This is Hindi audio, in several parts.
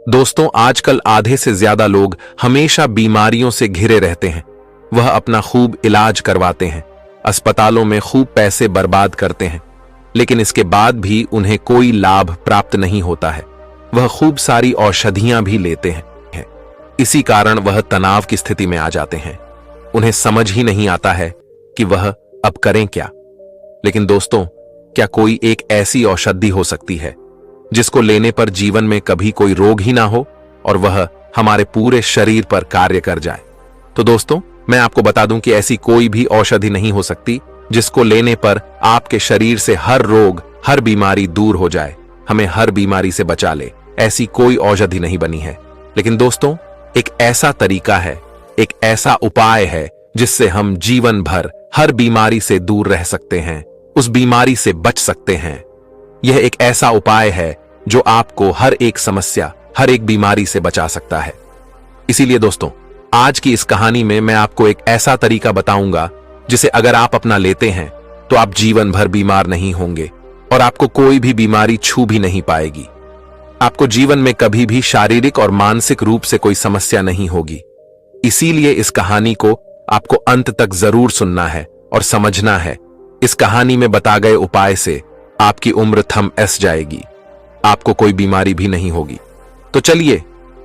दोस्तों, आजकल आधे से ज्यादा लोग हमेशा बीमारियों से घिरे रहते हैं। वह अपना खूब इलाज करवाते हैं, अस्पतालों में खूब पैसे बर्बाद करते हैं, लेकिन इसके बाद भी उन्हें कोई लाभ प्राप्त नहीं होता है। वह खूब सारी औषधियां भी लेते हैं। इसी कारण वह तनाव की स्थिति में आ जाते हैं। उन्हें समझ ही नहीं आता है कि वह अब करें क्या। लेकिन दोस्तों, क्या कोई एक ऐसी औषधि हो सकती है जिसको लेने पर जीवन में कभी कोई रोग ही ना हो और वह हमारे पूरे शरीर पर कार्य कर जाए? तो दोस्तों, मैं आपको बता दूं कि ऐसी कोई भी औषधि नहीं हो सकती जिसको लेने पर आपके शरीर से हर रोग, हर बीमारी दूर हो जाए, हमें हर बीमारी से बचा ले। ऐसी कोई औषधि नहीं बनी है। लेकिन दोस्तों, एक ऐसा तरीका है, एक ऐसा उपाय है जिससे हम जीवन भर हर बीमारी से दूर रह सकते हैं, उस बीमारी से बच सकते हैं। यह एक ऐसा उपाय है जो आपको हर एक समस्या, हर एक बीमारी से बचा सकता है। इसीलिए दोस्तों, आज की इस कहानी में मैं आपको एक ऐसा तरीका बताऊंगा जिसे अगर आप अपना लेते हैं तो आप जीवन भर बीमार नहीं होंगे और आपको कोई भी बीमारी छू भी नहीं पाएगी। आपको जीवन में कभी भी शारीरिक और मानसिक रूप से कोई समस्या नहीं होगी। इसीलिए इस कहानी को आपको अंत तक जरूर सुनना है और समझना है। इस कहानी में बता गए उपाय से आपकी उम्र थम जाएगी, आपको कोई बीमारी भी नहीं होगी। तो चलिए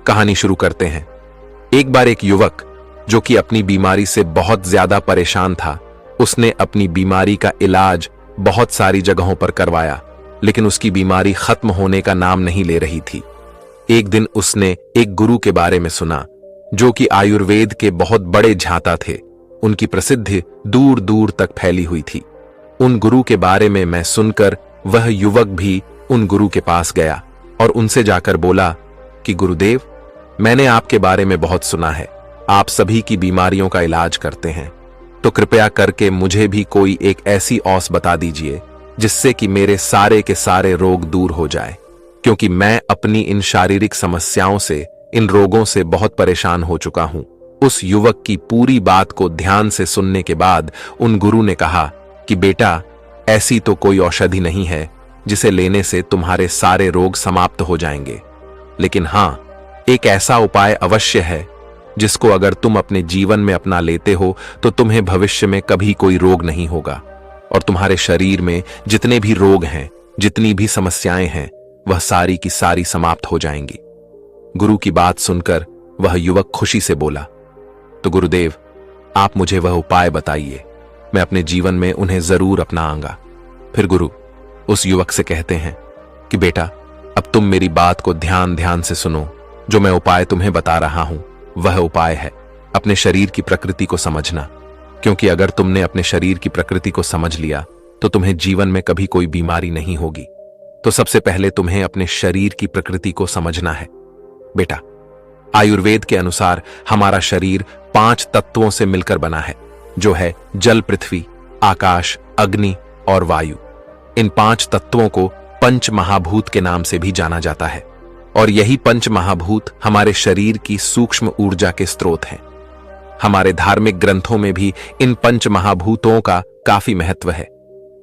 कहानी शुरू करते हैं। एक बार एक युवक जो कि अपनी बीमारी से बहुत ज्यादा परेशान था, उसने अपनी बीमारी का इलाज बहुत सारी जगहों पर करवाया, लेकिन उसकी बीमारी खत्म होने का नाम नहीं ले रही थी। एक दिन उसने एक गुरु के बारे में सुना जो कि आयुर्वेद के बहुत बड़े झांता थे। उनकी प्रसिद्धि दूर दूर तक फैली हुई थी। उन गुरु के बारे में मैं सुनकर वह युवक भी उन गुरु के पास गया और उनसे जाकर बोला कि गुरुदेव, मैंने आपके बारे में बहुत सुना है, आप सभी की बीमारियों का इलाज करते हैं, तो कृपया करके मुझे भी कोई एक ऐसी औषधि बता दीजिए जिससे कि मेरे सारे के सारे रोग दूर हो जाए, क्योंकि मैं अपनी इन शारीरिक समस्याओं से, इन रोगों से बहुत परेशान हो चुका हूं। उस युवक की पूरी बात को ध्यान से सुनने के बाद उन गुरु ने कहा कि बेटा, ऐसी तो कोई औषधि नहीं है जिसे लेने से तुम्हारे सारे रोग समाप्त हो जाएंगे, लेकिन हां, एक ऐसा उपाय अवश्य है जिसको अगर तुम अपने जीवन में अपना लेते हो तो तुम्हें भविष्य में कभी कोई रोग नहीं होगा और तुम्हारे शरीर में जितने भी रोग हैं, जितनी भी समस्याएं हैं, वह सारी की सारी समाप्त हो जाएंगी। गुरु की बात सुनकर वह युवक खुशी से बोला, तो गुरुदेव, आप मुझे वह उपाय बताइए, मैं अपने जीवन में उन्हें जरूर अपनाऊंगा। फिर गुरु उस युवक से कहते हैं कि बेटा, अब तुम मेरी बात को ध्यान से सुनो। जो मैं उपाय तुम्हें बता रहा हूं वह उपाय है अपने शरीर की प्रकृति को समझना, क्योंकि अगर तुमने अपने शरीर की प्रकृति को समझ लिया तो तुम्हें जीवन में कभी कोई बीमारी नहीं होगी। तो सबसे पहले तुम्हें अपने शरीर की प्रकृति को समझना है। बेटा, आयुर्वेद के अनुसार हमारा शरीर 5 तत्वों से मिलकर बना है, जो है जल, पृथ्वी, आकाश, अग्नि और वायु। इन 5 तत्वों को पंच महाभूत के नाम से भी जाना जाता है और यही पंच महाभूत हमारे शरीर की सूक्ष्म ऊर्जा के स्रोत हैं। हमारे धार्मिक ग्रंथों में भी इन पंच महाभूतों का काफी महत्व है,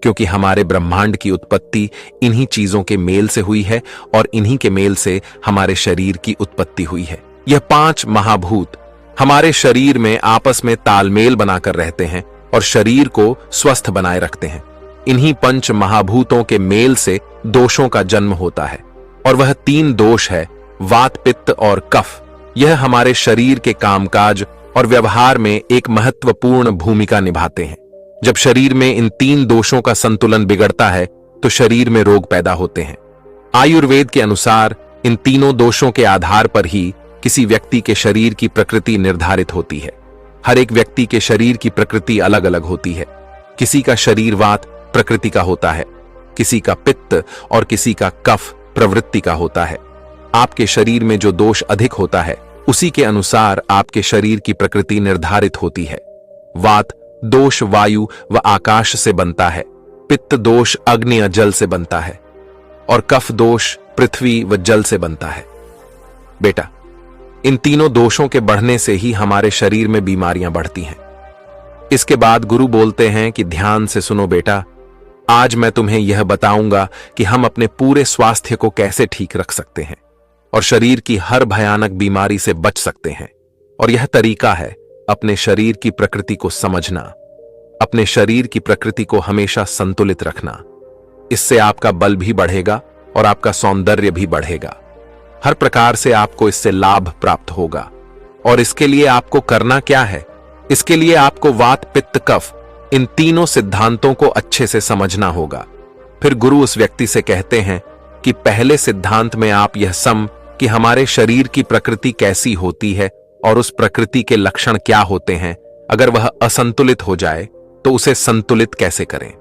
क्योंकि हमारे ब्रह्मांड की उत्पत्ति इन्हीं चीजों के मेल से हुई है और इन्हीं के मेल से हमारे शरीर की उत्पत्ति हुई है। यह 5 महाभूत हमारे शरीर में आपस में तालमेल बनाकर रहते हैं और शरीर को स्वस्थ बनाए रखते हैं। इन्हीं पंच महाभूतों के मेल से दोषों का जन्म होता है और वह 3 दोष है, वात, पित्त और कफ। यह हमारे शरीर के कामकाज और व्यवहार में एक महत्वपूर्ण भूमिका निभाते हैं। जब शरीर में इन 3 दोषों का संतुलन बिगड़ता है तो शरीर में रोग पैदा होते हैं। आयुर्वेद के अनुसार इन तीनों दोषों के आधार पर ही किसी व्यक्ति के शरीर की प्रकृति निर्धारित होती है। हर एक व्यक्ति के शरीर की प्रकृति अलग अलग होती है। किसी का शरीर वात प्रकृति का होता है, किसी का पित्त और किसी का कफ प्रवृत्ति का होता है। आपके शरीर में जो दोष अधिक होता है उसी के अनुसार आपके शरीर की प्रकृति निर्धारित होती है। वात दोष वायु व आकाश से बनता है, पित्त दोष अग्नि व जल से बनता है और कफ दोष पृथ्वी व जल से बनता है। बेटा, इन तीनों दोषों के बढ़ने से ही हमारे शरीर में बीमारियां बढ़ती हैं। इसके बाद गुरु बोलते हैं कि ध्यान से सुनो बेटा, आज मैं तुम्हें यह बताऊंगा कि हम अपने पूरे स्वास्थ्य को कैसे ठीक रख सकते हैं और शरीर की हर भयानक बीमारी से बच सकते हैं। और यह तरीका है अपने शरीर की प्रकृति को समझना, अपने शरीर की प्रकृति को हमेशा संतुलित रखना। इससे आपका बल भी बढ़ेगा और आपका सौंदर्य भी बढ़ेगा। हर प्रकार से आपको इससे लाभ प्राप्त होगा। और इसके लिए आपको करना क्या है? इसके लिए आपको वात, पित्त, कफ इन तीनों सिद्धांतों को अच्छे से समझना होगा। फिर गुरु उस व्यक्ति से कहते हैं कि पहले सिद्धांत में आप यह सम कि हमारे शरीर की प्रकृति कैसी होती है और उस प्रकृति के लक्षण क्या होते हैं, अगर वह असंतुलित हो जाए तो उसे संतुलित कैसे करें।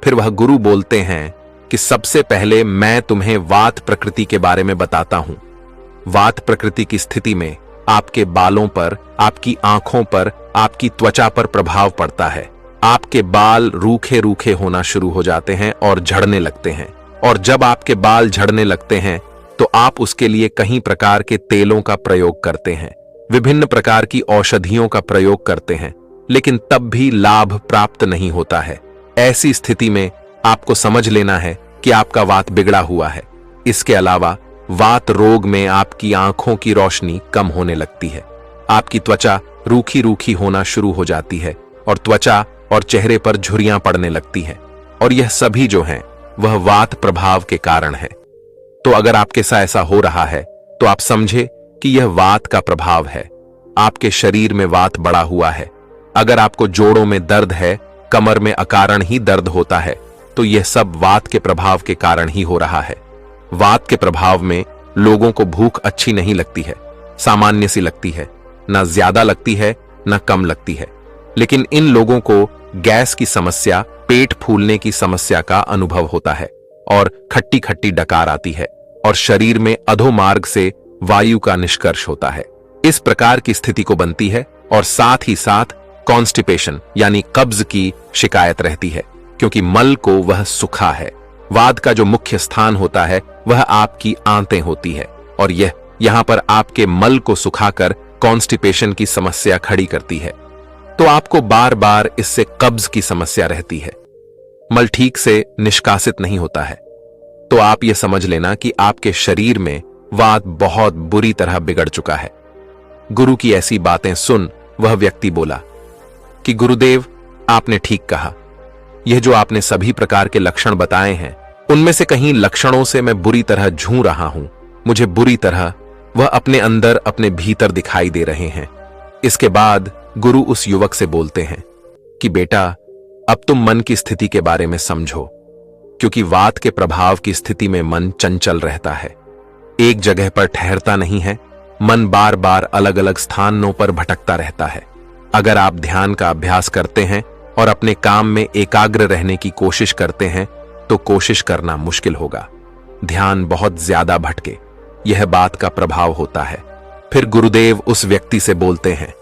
फिर वह गुरु बोलते हैं कि सबसे पहले मैं तुम्हें वात प्रकृति के बारे में बताता हूं। वात प्रकृति की स्थिति में आपके बालों पर, आपकी आंखों पर, आपकी त्वचा पर प्रभाव पड़ता है। आपके बाल रूखे रूखे होना शुरू हो जाते हैं और झड़ने लगते हैं। और जब आपके बाल झड़ने लगते हैं तो आप उसके लिए कई प्रकार के तेलों का प्रयोग करते हैं, विभिन्न प्रकार की औषधियों का प्रयोग करते हैं, लेकिन तब भी लाभ प्राप्त नहीं होता है। ऐसी स्थिति में आपको समझ लेना है कि आपका वात बिगड़ा हुआ है। इसके अलावा वात रोग में आपकी आंखों की रोशनी कम होने लगती है, आपकी त्वचा रूखी रूखी होना शुरू हो जाती है और त्वचा और चेहरे पर झुर्रियां पड़ने लगती हैं। और यह सभी जो हैं वह वात प्रभाव के कारण है। तो अगर आपके साथ ऐसा हो रहा है तो आप समझे कि यह वात का प्रभाव है। आपके शरीर में वात बढ़ा हुआ है। अगर आपको जोड़ों में दर्द है, कमर में अकारण ही दर्द होता है, तो यह सब वात के प्रभाव के कारण ही हो रहा है। वात के प्रभाव में लोगों को भूख अच्छी नहीं लगती है, सामान्य सी लगती है, ना ज्यादा लगती है ना कम लगती है। लेकिन इन लोगों को गैस की समस्या, पेट फूलने की समस्या का अनुभव होता है और खट्टी खट्टी डकार आती है और शरीर में अधोमार्ग से वायु का निष्कर्ष होता है। इस प्रकार की स्थिति को बनती है और साथ ही साथ कॉन्स्टिपेशन यानी कब्ज की शिकायत रहती है, क्योंकि मल को वह सुखा है। वात का जो मुख्य स्थान होता है वह आपकी आंतें होती है और यह यहां पर आपके मल को सुखाकर कॉन्स्टिपेशन की समस्या खड़ी करती है। तो आपको बार बार इससे कब्ज की समस्या रहती है, मल ठीक से निष्कासित नहीं होता है। तो आप यह समझ लेना कि आपके शरीर में वात बहुत बुरी तरह बिगड़ चुका है। गुरु की ऐसी बातें सुन वह व्यक्ति बोला कि गुरुदेव, आपने ठीक कहा। यह जो आपने सभी प्रकार के लक्षण बताए हैं, उनमें से कहीं लक्षणों से मैं बुरी तरह झूम रहा हूं। मुझे बुरी तरह वह अपने अंदर, अपने भीतर दिखाई दे रहे हैं। इसके बाद गुरु उस युवक से बोलते हैं कि बेटा, अब तुम मन की स्थिति के बारे में समझो, क्योंकि वात के प्रभाव की स्थिति में मन चंचल रहता है, एक जगह पर ठहरता नहीं है। मन बार बार अलग अलग स्थानों पर भटकता रहता है। अगर आप ध्यान का अभ्यास करते हैं और अपने काम में एकाग्र रहने की कोशिश करते हैं तो कोशिश करना मुश्किल होगा, ध्यान बहुत ज्यादा भटके, यह बात का प्रभाव होता है। फिर गुरुदेव उस व्यक्ति से बोलते हैं,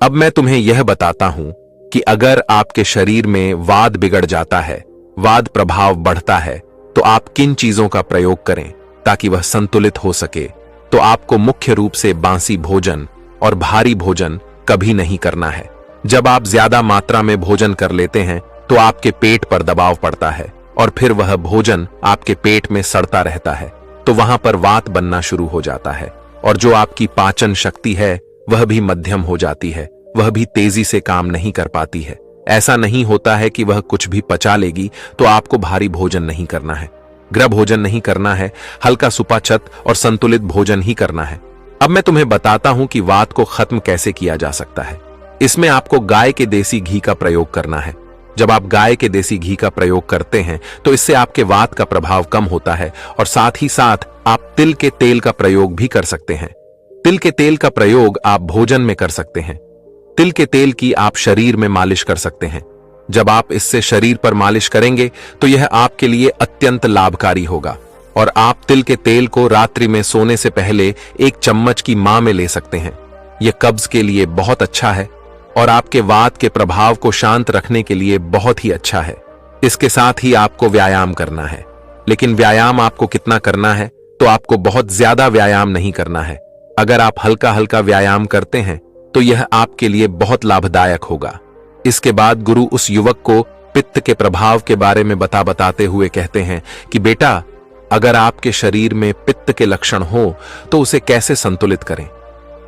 अब मैं तुम्हें यह बताता हूं कि अगर आपके शरीर में वात बिगड़ जाता है, वात प्रभाव बढ़ता है, तो आप किन चीजों का प्रयोग करें ताकि वह संतुलित हो सके। तो आपको मुख्य रूप से बासी भोजन और भारी भोजन कभी नहीं करना है। जब आप ज्यादा मात्रा में भोजन कर लेते हैं तो आपके पेट पर दबाव पड़ता है और फिर वह भोजन आपके पेट में सड़ता रहता है, तो वहां पर वात बनना शुरू हो जाता है और जो आपकी पाचन शक्ति है वह भी मध्यम हो जाती है, वह भी तेजी से काम नहीं कर पाती है। ऐसा नहीं होता है कि वह कुछ भी पचा लेगी, तो आपको भारी भोजन नहीं करना है, गृह भोजन नहीं करना है, हल्का सुपाच्य और संतुलित भोजन ही करना है। अब मैं तुम्हें बताता हूं कि वात को खत्म कैसे किया जा सकता है। इसमें आपको गाय के देसी घी का प्रयोग करना है। जब आप गाय के देसी घी का प्रयोग करते हैं तो इससे आपके वात का प्रभाव कम होता है और साथ ही साथ आप तिल के तेल का प्रयोग भी कर सकते हैं। तिल के तेल का प्रयोग आप भोजन में कर सकते हैं। तिल के तेल की आप शरीर में मालिश कर सकते हैं। जब आप इससे शरीर पर मालिश करेंगे तो यह आपके लिए अत्यंत लाभकारी होगा और आप तिल के तेल को रात्रि में सोने से पहले 1 चम्मच की मां में ले सकते हैं। यह कब्ज के लिए बहुत अच्छा है और आपके वात के प्रभाव को शांत रखने के लिए बहुत ही अच्छा है। इसके साथ ही आपको व्यायाम करना है, लेकिन व्यायाम आपको कितना करना है, तो आपको बहुत ज्यादा व्यायाम नहीं करना है। अगर आप हल्का हल्का व्यायाम करते हैं तो यह आपके लिए बहुत लाभदायक होगा। इसके बाद गुरु उस युवक को पित्त के प्रभाव के बारे में बताते हुए कहते हैं कि बेटा, अगर आपके शरीर में पित्त के लक्षण हो तो उसे कैसे संतुलित करें।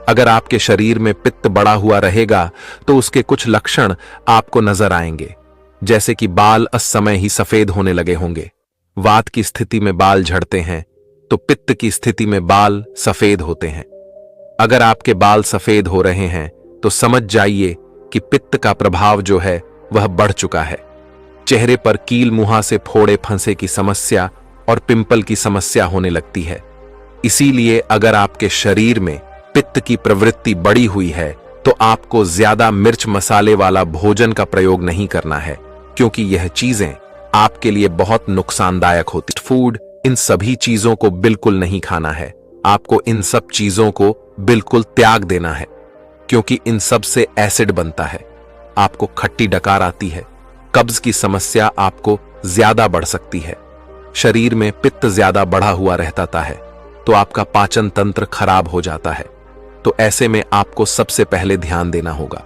अगर आपके शरीर में पित्त बढ़ा हुआ रहेगा तो उसके कुछ लक्षण आपको नजर आएंगे, जैसे कि बाल असमय ही सफेद होने लगे होंगे। वात की स्थिति में बाल झड़ते हैं तो पित्त की स्थिति में बाल सफेद होते हैं। अगर आपके बाल सफेद हो रहे हैं तो समझ जाइए कि पित्त का प्रभाव जो है वह बढ़ चुका है। चेहरे पर कील मुहां से फोड़े फंसे की समस्या और पिंपल की समस्या होने लगती है। इसीलिए अगर आपके शरीर में पित्त की प्रवृत्ति बढ़ी हुई है तो आपको ज्यादा मिर्च मसाले वाला भोजन का प्रयोग नहीं करना है, क्योंकि यह चीजें आपके लिए बहुत नुकसानदायक होती। फूड, इन सभी चीजों को बिल्कुल नहीं खाना है। आपको इन सब चीजों को बिल्कुल त्याग देना है, क्योंकि इन सब से एसिड बनता है। आपको खट्टी डकार आती है। कब्ज की समस्या आपको ज्यादा बढ़ सकती है। शरीर में पित्त ज्यादा बढ़ा हुआ रहता है तो आपका पाचन तंत्र खराब हो जाता है। तो ऐसे में आपको सबसे पहले ध्यान देना होगा।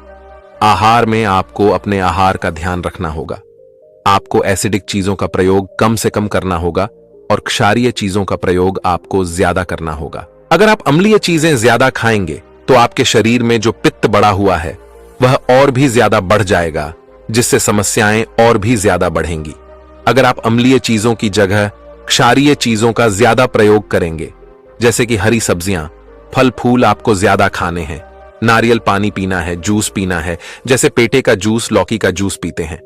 आहार में आपको अपने आहार का ध्यान रखना होगा। आपको एसिडिक चीजों का प्रयोग कम से कम करना होगा और क्षारीय चीजों का प्रयोग आपको ज्यादा करना होगा। अगर आप अम्लीय चीजें ज्यादा खाएंगे तो आपके शरीर में जो पित्त बढ़ा हुआ है वह और भी ज्यादा बढ़ जाएगा, जिससे समस्याएं और भी ज्यादा बढ़ेंगी। अगर आप अम्लीय चीजों की जगह क्षारीय चीजों का ज्यादा प्रयोग करेंगे, जैसे कि हरी सब्जियां, फल फूल आपको ज्यादा खाने हैं, नारियल पानी पीना है, जूस पीना है, जैसे पेटे का जूस, लौकी का जूस पीते हैं।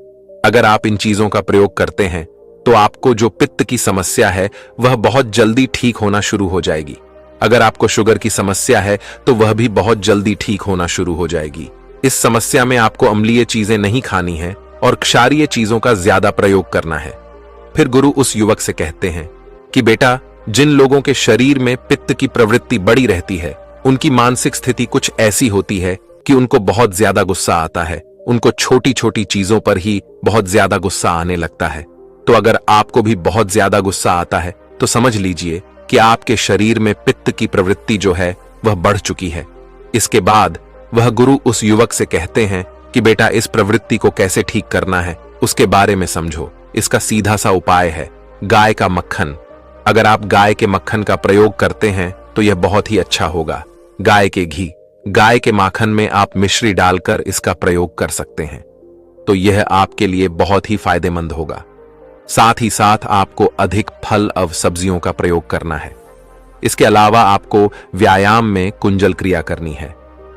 अगर आप इन चीजों का प्रयोग करते हैं तो आपको जो पित्त की समस्या है वह बहुत जल्दी ठीक होना शुरू हो जाएगी। अगर आपको शुगर की समस्या है तो वह भी बहुत जल्दी ठीक होना शुरू हो जाएगी। इस समस्या में आपको अम्लीय चीजें नहीं खानी है और क्षारीय चीजों का ज्यादा प्रयोग करना है। फिर गुरु उस युवक से कहते हैं कि बेटा, जिन लोगों के शरीर में पित्त की प्रवृत्ति बढ़ी रहती है उनकी मानसिक स्थिति कुछ ऐसी होती है कि उनको बहुत ज्यादा गुस्सा आता है। उनको छोटी छोटी चीजों पर ही बहुत ज्यादा गुस्सा आने लगता है। तो अगर आपको भी बहुत ज्यादा गुस्सा आता है तो समझ लीजिए कि आपके शरीर में पित्त की प्रवृत्ति जो है वह बढ़ चुकी है। इसके बाद वह गुरु उस युवक से कहते हैं कि बेटा, इस प्रवृत्ति को कैसे ठीक करना है उसके बारे में समझो। इसका सीधा सा उपाय है गाय का मक्खन। अगर आप गाय के मक्खन का प्रयोग करते हैं तो यह बहुत ही अच्छा होगा। गाय के घी, गाय के माखन में आप मिश्री डालकर इसका प्रयोग कर सकते हैं, तो यह आपके लिए बहुत ही फायदेमंद होगा। साथ ही साथ आपको अधिक फल और सब्जियों का प्रयोग करना है। इसके अलावा आपको व्यायाम में कुंजल क्रिया करनी है,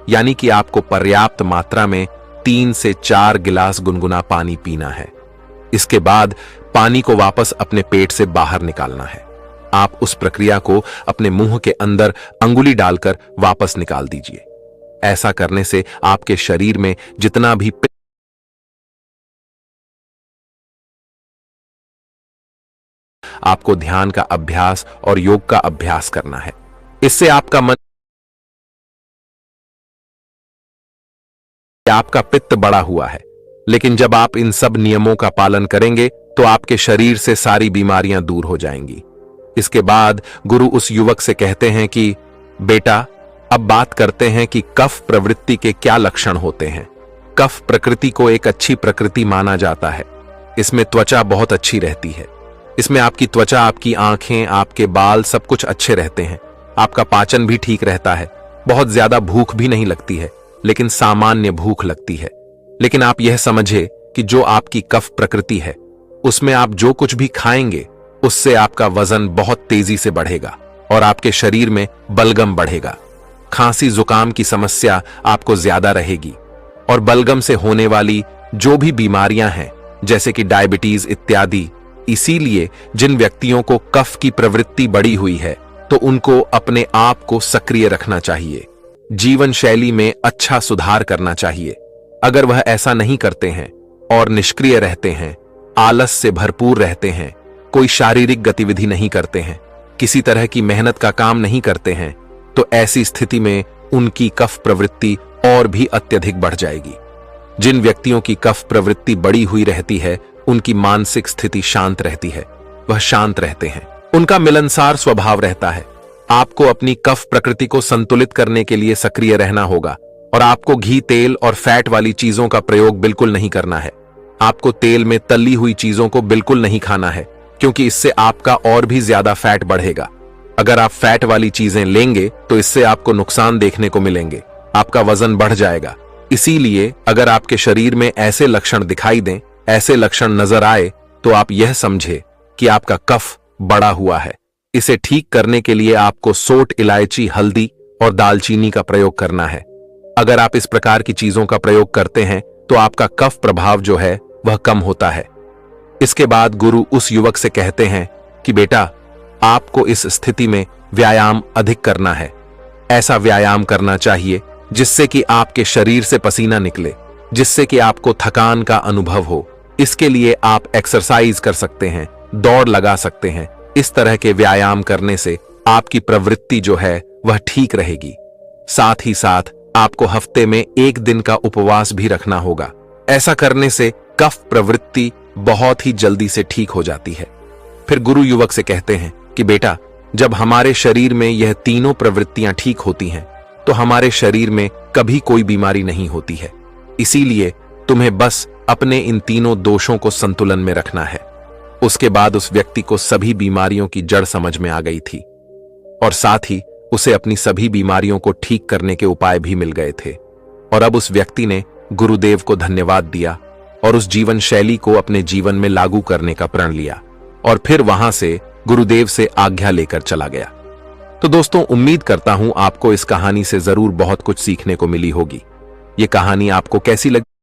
यानी कि आपको पर्याप्त मात्रा में 3 से 4 गिलास गुनगुना पानी पीना है। इसके बाद पानी को वापस अपने पेट से बाहर निकालना है। आप उस प्रक्रिया को अपने मुंह के अंदर अंगुली डालकर वापस निकाल दीजिए। ऐसा करने से आपके शरीर में जितना भी आपको ध्यान का अभ्यास और योग का अभ्यास करना है। इससे आपका मन, आपका पित्त बढ़ा हुआ है, लेकिन जब आप इन सब नियमों का पालन करेंगे तो आपके शरीर से सारी बीमारियां दूर हो जाएंगी। इसके बाद गुरु उस युवक से कहते हैं कि बेटा, अब बात करते हैं कि कफ प्रवृत्ति के क्या लक्षण होते हैं। कफ प्रकृति को एक अच्छी प्रकृति माना जाता है। इसमें त्वचा बहुत अच्छी रहती है। इसमें आपकी त्वचा, आपकी आंखें, आपके बाल सब कुछ अच्छे रहते हैं। आपका पाचन भी ठीक रहता है। बहुत ज्यादा भूख भी नहीं लगती है, लेकिन सामान्य भूख लगती है। लेकिन आप यह समझे कि जो आपकी कफ प्रकृति है उसमें आप जो कुछ भी खाएंगे उससे आपका वजन बहुत तेजी से बढ़ेगा और आपके शरीर में बलगम बढ़ेगा। खांसी जुकाम की समस्या आपको ज्यादा रहेगी और बलगम से होने वाली जो भी बीमारियां हैं जैसे कि डायबिटीज इत्यादि। इसीलिए जिन व्यक्तियों को कफ की प्रवृत्ति बढ़ी हुई है तो उनको अपने आप को सक्रिय रखना चाहिए, जीवन शैली में अच्छा सुधार करना चाहिए। अगर वह ऐसा नहीं करते हैं और निष्क्रिय रहते हैं, आलस से भरपूर रहते हैं, कोई शारीरिक गतिविधि नहीं करते हैं, किसी तरह की मेहनत का काम नहीं करते हैं, तो ऐसी स्थिति में उनकी कफ प्रवृत्ति और भी अत्यधिक बढ़ जाएगी। जिन व्यक्तियों की कफ प्रवृत्ति बढ़ी हुई रहती है उनकी मानसिक स्थिति शांत रहती है, वह शांत रहते हैं, उनका मिलनसार स्वभाव रहता है। आपको अपनी कफ प्रकृति को संतुलित करने के लिए सक्रिय रहना होगा और आपको घी, तेल और फैट वाली चीजों का प्रयोग बिल्कुल नहीं करना है। आपको तेल में तली हुई चीजों को बिल्कुल नहीं खाना है, क्योंकि इससे आपका और भी ज्यादा फैट बढ़ेगा। अगर आप फैट वाली चीजें लेंगे तो इससे आपको नुकसान देखने को मिलेंगे, आपका वजन बढ़ जाएगा। इसीलिए अगर आपके शरीर में ऐसे लक्षण दिखाई दें, ऐसे लक्षण नजर आए, तो आप यह समझे कि आपका कफ बढ़ा हुआ है। इसे ठीक करने के लिए आपको सोंठ, इलायची, हल्दी और दालचीनी का प्रयोग करना है। अगर आप इस प्रकार की चीजों का प्रयोग करते हैं तो आपका कफ प्रभाव जो है वह कम होता है। इसके बाद गुरु उस युवक से कहते हैं कि बेटा, आपको इस स्थिति में व्यायाम अधिक करना है। ऐसा व्यायाम करना चाहिए जिससे कि आपके शरीर से पसीना निकले, जिससे कि आपको थकान का अनुभव हो। इसके लिए आप एक्सरसाइज कर सकते हैं, दौड़ लगा सकते हैं। इस तरह के व्यायाम करने से आपकी प्रवृत्ति जो है वह ठीक रहेगी। साथ ही साथ आपको हफ्ते में 1 दिन का उपवास भी रखना होगा। ऐसा करने से कफ प्रवृत्ति बहुत ही जल्दी से ठीक हो जाती है। फिर गुरु युवक से कहते हैं कि बेटा, जब हमारे शरीर में यह तीनों प्रवृत्तियां ठीक होती हैं तो हमारे शरीर में कभी कोई बीमारी नहीं होती है। इसीलिए तुम्हें बस अपने इन तीनों दोषों को संतुलन में रखना है। उसके बाद उस व्यक्ति को सभी बीमारियों की जड़ समझ में आ गई थी और साथ ही उसे अपनी सभी बीमारियों को ठीक करने के उपाय भी मिल गए थे। और अब उस व्यक्ति ने गुरुदेव को धन्यवाद दिया और उस जीवन शैली को अपने जीवन में लागू करने का प्रण लिया और फिर वहां से गुरुदेव से आज्ञा लेकर चला गया। तो दोस्तों, उम्मीद करता हूं आपको इस कहानी से जरूर बहुत कुछ सीखने को मिली होगी। ये कहानी आपको कैसी लगी?